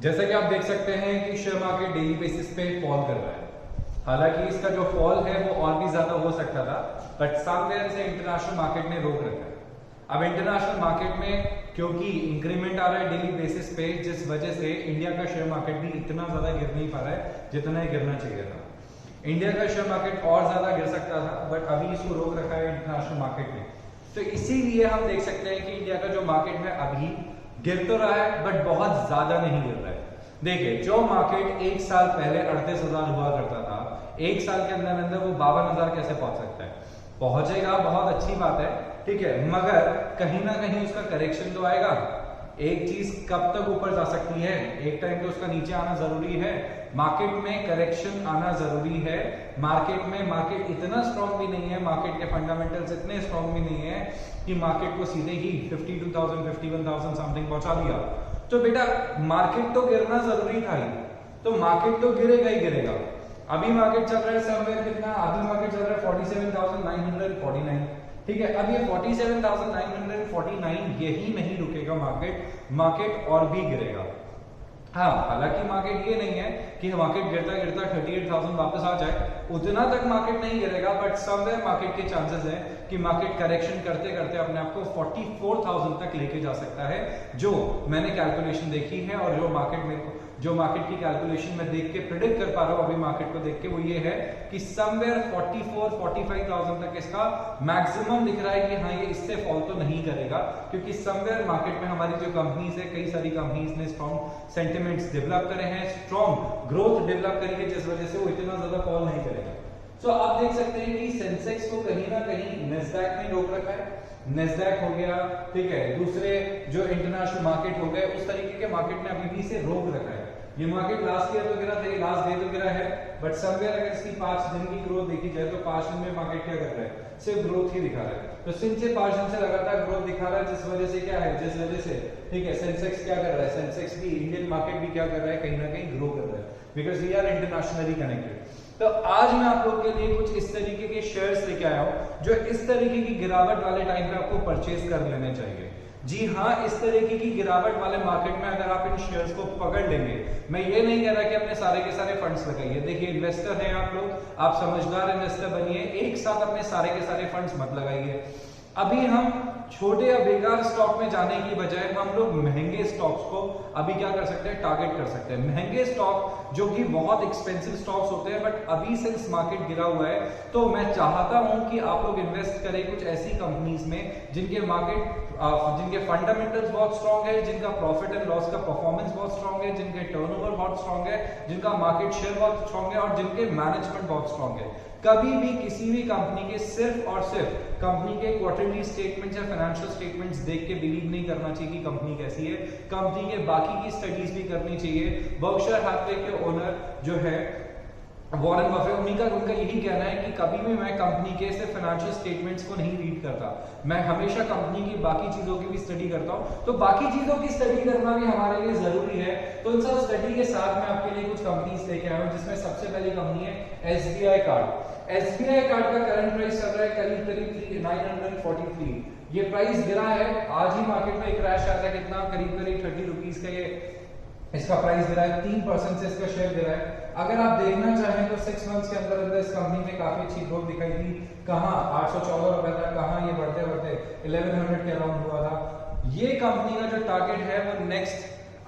जैसा कि आप देख सकते हैं कि शेयर मार्केट डेली बेसिस पे फॉल कर रहा है। हालांकि इसका जो फॉल है वो और भी ज्यादा हो सकता था, बट समवेयर से इंटरनेशनल मार्केट ने रोक रखा है। अब इंटरनेशनल मार्केट में क्योंकि इंक्रीमेंट आ रहा है डेली बेसिस पे, जिस वजह से इंडिया का शेयर मार्केट भी इतना ज्यादा गिर नहीं पा रहा है जितना ही गिरना चाहिए था। इंडिया का शेयर मार्केट और ज्यादा गिर सकता था, बट अभी इसको रोक रखा है इंटरनेशनल मार्केट ने। तो इसीलिए हम देख सकते हैं कि इंडिया का जो मार्केट है अभी गिर तो रहा है, बट बहुत ज्यादा नहीं गिर रहा है। देखिए, जो मार्केट एक साल पहले 38,000 हुआ करता था, एक साल के अंदर अंदर वो 52,000 कैसे पहुंच सकता है? पहुंचेगा, बहुत अच्छी बात है, ठीक है, मगर कहीं ना कहीं उसका करेक्शन तो आएगा। एक चीज कब तक ऊपर जा सकती है? एक टाइम तो उसका नीचे आना जरूरी है। मार्केट में करेक्शन आना जरूरी है। मार्केट इतना स्ट्रांग भी नहीं है, मार्केट के फंडामेंटल्स इतने स्ट्रांग भी नहीं है कि मार्केट को सीधे ही 52,000 51,000 समथिंग पहुंचा दिया। तो बेटा मार्केट तो गिरना जरूरी था ही, तो मार्केट तो गिरेगा ही गिरेगा। अभी मार्केट चल रहा है समवेयर कितना? अभी मार्केट चल रहा है 47,949, ठीक है। अब ये 47,949 यही नहीं रुकेगा, मार्केट और भी गिरेगा। हाँ, हालांकि मार्केट ये नहीं है कि मार्केट गिरता गिरता 38,000 वापस आ जाए, उतना तक मार्केट नहीं गिरेगा, बट समवेयर मार्केट के चांसेस है कि मार्केट करेक्शन करते करते अपने आप को 44,000 तक लेके जा सकता है, जो मैंने कैलकुलेशन देखी है और जो मार्केट की कैलकुलेशन में देख के प्रिडिक्ट कर पा रहा हूं अभी मार्केट को देख के, वो ये है कि समवेयर 44-45,000 तक इसका मैक्सिमम दिख रहा है कि हाँ ये इससे फॉल तो नहीं करेगा, क्योंकि समवेयर मार्केट में हमारी जो कंपनीज है, कई सारी कंपनीज ने स्ट्रॉन्ग सेंटिमेंट्स डेवलप करे हैं, स्ट्रॉन्ग ग्रोथ डेवलप करेंगे, जिस वजह से वो इतना ज्यादा फॉल नहीं करेगा। तो आप देख सकते हैं कि सेंसेक्स को कहीं ना कहीं नेस्डैक ने रोक रखा है। नेस्डैक हो गया, ठीक है, दूसरे जो इंटरनेशनल मार्केट हो गए, उस तरीके के मार्केट ने अभी भी इसे रोक रखा है। ये मार्केट लास्ट ईयर तो गिरा था, लास्ट डे तो गिरा है, बट समवेयर अगर इसकी 5 दिन की ग्रोथ देखी जाए तो 5 दिन में मार्केट क्या कर रहा है? सिर्फ ग्रोथ ही दिखा रहा है। तो सिंस से 5 दिन से लगातार ग्रोथ दिखा रहा है, जिस वजह से क्या है, जिस वजह से, ठीक है, सेंसेक्स क्या कर रहा है, सेंसेक्स भी, इंडियन मार्केट भी क्या कर रहा है, कहीं ना कहीं ग्रो कर रहा है, because we are internationally connected. तो आज मैं आप लोग के लिए कुछ इस तरीके के शेयर्स लेके आया हूं जो इस तरीके की गिरावट वाले टाइम पे आपको परचेज कर लेने चाहिए। जी हाँ, इस तरीके की गिरावट वाले मार्केट में अगर आप इन शेयर्स को पकड़ लेंगे, मैं ये नहीं कह रहा कि अपने सारे के सारे फंड्स लगाइए। देखिए, इन्वेस्टर हैं आप लोग, आप समझदार इन्वेस्टर बनिए, एक साथ अपने सारे के सारे फंड्स मत लगाइए। अभी हम छोटे या बेकार स्टॉक में जाने की बजाय हम लोग महंगे स्टॉक्स को अभी क्या कर सकते हैं, टारगेट कर सकते हैं। महंगे स्टॉक जो कि बहुत एक्सपेंसिव स्टॉक्स होते हैं, बट अभी सिंस मार्केट गिरा हुआ है, तो मैं चाहता हूं कि आप लोग इन्वेस्ट करें कुछ ऐसी कंपनीज में जिनके फंडामेंटल्स बहुत स्ट्रांग है, जिनका प्रॉफिट एंड लॉस का परफॉर्मेंस बहुत स्ट्रांग है, जिनके टर्नओवर बहुत स्ट्रांग है, जिनका मार्केट शेयर बहुत स्ट्रांग है और जिनके मैनेजमेंट बहुत स्ट्रांग है। कभी भी किसी भी कंपनी के सिर्फ और सिर्फ कंपनी के क्वार्टरली स्टेटमेंट्स या फाइनेंशियल स्टेटमेंट्स देख के बिलीव नहीं करना चाहिए कि कंपनी कैसी है। कंपनी के बाकी की स्टडीज भी करनी चाहिए। बर्कशायर हैथवे के ओनर जो है वॉरेन बफेट, उनका यही कहना है कि कभी भी मैं कंपनी के सिर्फ फाइनेंशियल स्टेटमेंट्स को नहीं रीड करता, मैं हमेशा कंपनी की बाकी चीजों की भी स्टडी करता हूं। तो बाकी चीजों की स्टडी करना भी हमारे लिए जरूरी है। तो इन सब स्टडी के साथ मैं आपके लिए कुछ कंपनीज लेके आया हूं, जिसमें सबसे पहली कंपनी है SBI कार्ड। SBI कार्ड का करंट प्राइस चल रहा है करीब 943। ये प्राइस गिरा है, आज ही मार्केट में क्रैश आया था, कितना करीब 30 रुपीज का ये इसका प्राइस गिरा है, 3% से इसका शेयर गिरा है। अगर आप देखना चाहें तो 6 मंथ्स के अंदर अंदर इस कंपनी में काफी अच्छी ग्रोथ दिखाई थी। कहां 814 रुपए था, कहां ये बढ़ते बढ़ते 1100 के अराउंड हुआ था। ये कंपनी का जो टारगेट है वो नेक्स्ट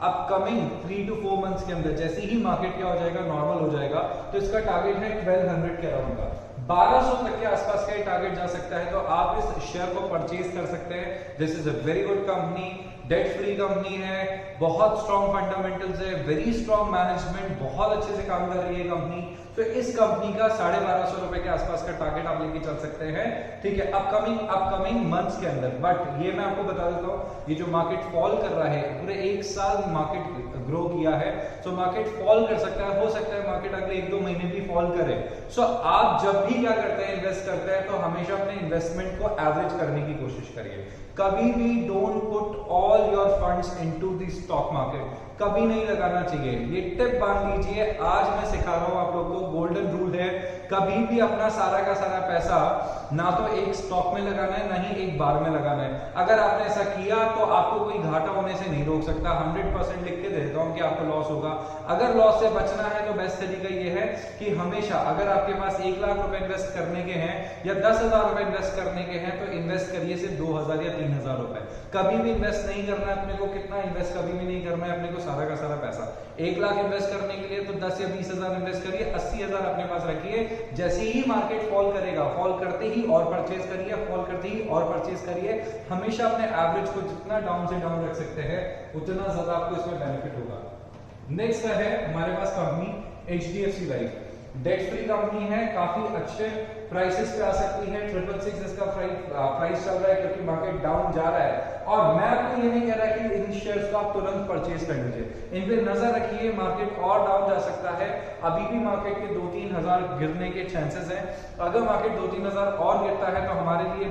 अपकमिंग 3 to 4 मंथ्स के अंदर, जैसे ही मार्केट क्या हो जाएगा, नॉर्मल हो जाएगा, तो इसका टारगेट है 1200 के अराउंड का, 1200 तक के आसपास का टारगेट जा सकता है। तो आप इस शेयर को परचेज कर सकते हैं। This is a very good company, date free company है, बहुत स्ट्रॉन्ग फंडामेंटल्स है, वेरी स्ट्रॉन्ग मैनेजमेंट, बहुत अच्छे से काम कर रही है कंपनी। तो इस कंपनी का 1250 रुपए के आसपास का टारगेट आप लेके चल सकते हैं, ठीक है, अपकमिंग मंथ्स के अंदर। बट ये मैं आपको बता देता हूँ, ये जो मार्केट फॉल कर रहा है, पूरे 1 साल मार्केट ग्रो किया है, तो मार्केट फॉल कर सकता है, हो सकता है मार्केट अगले 1-2 महीने भी फॉल करे। सो आप जब भी क्या करते हैं, इन्वेस्ट करते हैं, तो हमेशा अपने इन्वेस्टमेंट को एवरेज करने की कोशिश करिए। कभी भी don't put all all your funds into the stock market, कभी नहीं लगाना चाहिए। ये टिप बांध लीजिए, आज मैं सिखा रहा हूं आप लोगों को, गोल्डन रूल है, कभी भी अपना सारा का सारा पैसा ना तो एक स्टॉक में लगाना है ना ही एक बार में लगाना है। अगर आपने ऐसा किया तो आपको कोई घाटा होने से नहीं रोक सकता। 100% लिख के दे देता हूं कि आपको लॉस होगा। अगर लॉस से बचना है तो बेस्ट तरीका ये है कि हमेशा अगर आपके पास 1 लाख रुपए इन्वेस्ट करने के हैं या 10,000 रुपए इन्वेस्ट करने के हैं तो इन्वेस्ट करिए सिर्फ 2,000 या 3,000 रुपए। कभी भी इन्वेस्ट नहीं करना है अपने को, कितना इन्वेस्ट कभी भी नहीं करना है अपने को, सारा का सारा पैसा। 1 लाख इन्वेस्ट करने के लिए तो 10 या 20,000 इन्वेस्ट करिए, 80,000 अपने पास रखिए। जैसे ही मार्केट फॉल करेगा, फॉल करते ही और परचेज करिए, फॉल करते ही और परचेज करिए। हमेशा अपने एवरेज को जितना डाउन से डाउन रख सकते हैं उतना ज्यादा आपको इसमें बेनिफिट होगा। नेक्स्ट है हमारे पास company HDFC life, debt free company है, काफी अच्छे प्राइसेस पे आ सकती है। 666 इसका प्राइस चल रहा है क्योंकि मार्केट डाउन जा रहा है। और मैं आपको ये नहीं कह रहा कि इन शेयर्स को आप तुरंत परचेज कर लीजिए, इन पे नजर रखिए, मार्केट और डाउन जा सकता है। अभी भी मार्केट के 2-3 हजार गिरने के चांसेस हैं। अगर मार्केट 2-3 हजार और गिरता है तो हमारे लिए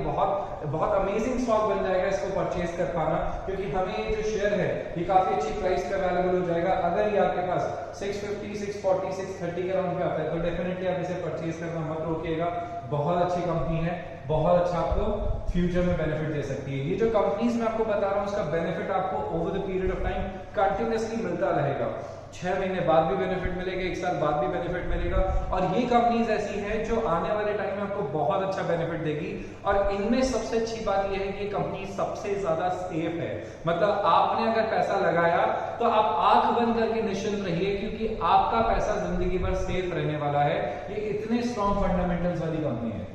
बहुत अमेजिंग स्टॉक बन जाएगा इसको परचेज कर पाना, क्योंकि हमें ये जो शेयर है ये काफी अच्छी प्राइस पे अवेलेबल हो जाएगा। अगर ये आपके पास 650, 640, 630 के राउंड पे आता है तो डेफिनेटली आप इसे परचेज करना मत रोकिएगा। बहुत अच्छी कंपनी है, बहुत अच्छा आपको फ्यूचर में बेनिफिट दे सकती है। ये जो कंपनीज मैं आपको बता रहा हूं उसका बेनिफिट आपको over the period of time continuously मिलता रहेगा। 6 महीने बाद भी बेनिफिट मिलेगा, 1 साल बाद भी बेनिफिट मिलेगा। और ये कंपनीज ऐसी हैं जो आने वाले टाइम में आपको बहुत अच्छा बेनिफिट देगी। और इनमें सबसे अच्छी बात यह है कि ये कंपनी सबसे ज्यादा सेफ है। मतलब आपने अगर पैसा लगाया तो आप आंख बंद करके निश्चिंत रहिए, क्योंकि आपका पैसा जिंदगी भर सेफ रहने वाला है। ये इतने स्ट्रॉन्ग फंडामेंटल्स वाली कंपनी है।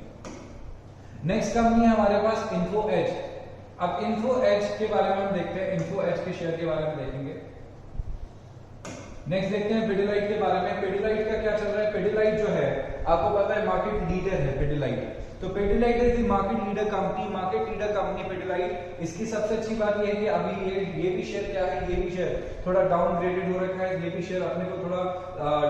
नेक्स्ट कंपनी है हमारे पास इन्फो एज। अब इन्फो एज के बारे में हम देखते हैं, इन्फो एज के शेयर के बारे में देखेंगे। नेक्स्ट देखते हैं पिडिलाइट के बारे में। पिडिलाइट का क्या चल रहा है? पिडिलाइट जो है आपको पता है मार्केट लीडर है पिडिलाइट। तो Pidilite is the market leader company, market leader company Pidilite. इसकी सबसे अच्छी बात यह है कि अभी ये भी शेयर क्या है, ये भी शेयर थोड़ा डाउनग्रेडेड हो रखा है। ये भी शेयर अपने को थोड़ा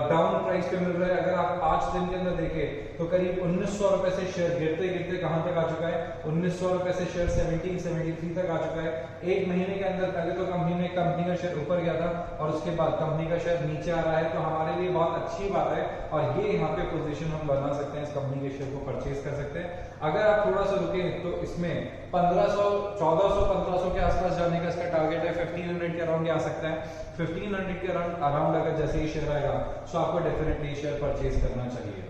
डाउन प्राइस पे मिल रहा है। अगर आप 5 दिन के अंदर देखें तो करीब 1900 रुपए से शेयर गिरते गिरते कहां तक आ चुका है? 1900 रुपए से शेयर 1773 तक आ चुका है। 1 महीने के अंदर पहले तो कंपनी का शेयर ऊपर गया था और उसके बाद कंपनी का शेयर नीचे आ रहा है। तो हमारे लिए बहुत अच्छी बात है और ये यहाँ पे पोजीशन हम बना सकते हैं, इस कंपनी के शेयर को परचेज कर सकते हैं। अगर आप थोड़ा सा रुके तो इसमें 1500, 1400, 1500 के आसपास जाने का इसका टारगेट है। 1500 के अराउंड आ सकता है। 1500 के अराउंड अगर जैसे ही शेयर आएगा तो आपको डेफिनेटली शेयर परचेज करना चाहिए।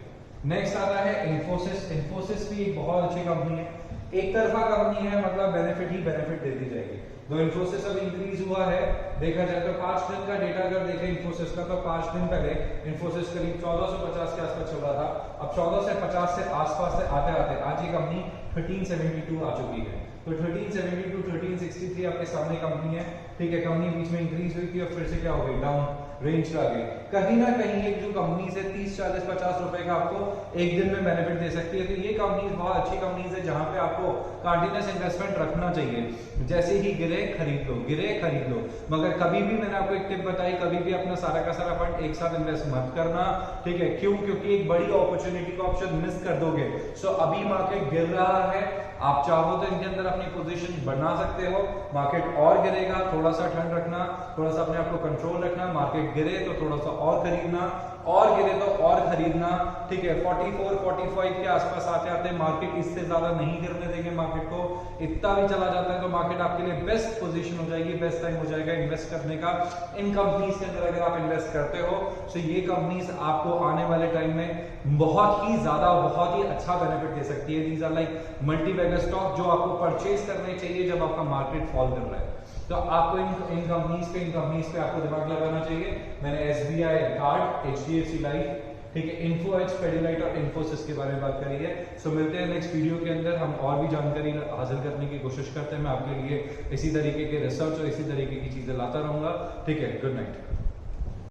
नेक्स्ट आता है इन्फोसिस। इन्फोसिस भी एक बहुत अच्छी कंपनी है, एक तरफा कंपनी है, मतलब बेनिफिट ही बेनिफिट देती जाएगी। तो इन्फोसिस अब इंक्रीज हुआ है, देखा जाए तो 5 दिन का डेटा अगर देखें इन्फोसिस का तो 5 दिन पहले इन्फोसिस करीब 1450 के आसपास चल रहा था। अब 1450 से आसपास से आते आते आज ये कंपनी 1372 आ चुकी है। तो 1372, 1363 आपके सामने कंपनी है, ठीक है। कंपनी बीच में इंक्रीज हुई थी और फिर से क्या हो गई? डाउन रेंज आ गई। कहीं ना कहीं एक जो कंपनी से 30, 40, 50 रुपए का आपको एक दिन में बेनिफिट दे सकती है। तो ये कंपनी बहुत अच्छी कंपनीज है जहां पे आपको कंटिन्यूअस इन्वेस्टमेंट रखना चाहिए। जैसे ही गिरे खरीद लो, गिरे खरीद लो। मगर कभी भी मैंने आपको एक टिप बताई, कभी भी अपना सारा का सारा फंड एक साथ इन्वेस्ट मत करना, ठीक है। क्यों? क्योंकि एक बड़ी अपॉर्चुनिटी का ऑप्शन मिस कर दोगे। सो अभी मार्केट गिर रहा है, आप चाहो तो इनके अंदर अपनी पोजीशन बना सकते हो। मार्केट और गिरेगा, थोड़ा सा ठंड रखना, थोड़ा सा अपने आप को कंट्रोल रखना। मार्केट गिरे तो थोड़ा सा और खरीदना, और गिरे तो और खरीदना, ठीक है। 44, 45 के आसपास आते आते मार्केट इससे ज्यादा नहीं गिरने देंगे। मार्केट को इतना भी चला जाता है तो मार्केट आपके लिए बेस्ट पोजीशन हो जाएगी, बेस्ट टाइम हो जाएगा इन्वेस्ट करने का। इन कंपनीज के अंदर अगर आप इन्वेस्ट करते हो तो ये कंपनीज आपको आने वाले टाइम में बहुत ही ज्यादा, बहुत ही अच्छा बेनिफिट दे सकती है। These are like multibagger stock जो आपको परचेज करने चाहिए जब आपका मार्केट फॉल कर रहा है। तो आपको इन कंपनीज पे आपको दिमाग लगाना चाहिए। मैंने SBI कार्ड, HDFC लाइफ, ठीक है, इन्फो एज, पिडिलाइट और इन्फोसिस के बारे में बात करी है। सो मिलते हैं नेक्स्ट वीडियो के अंदर। हम और भी जानकारी हासिल करने की कोशिश करते हैं। मैं आपके लिए इसी तरीके के रिसर्च और इसी तरीके की चीजें लाता रहूंगा, ठीक है। Good night.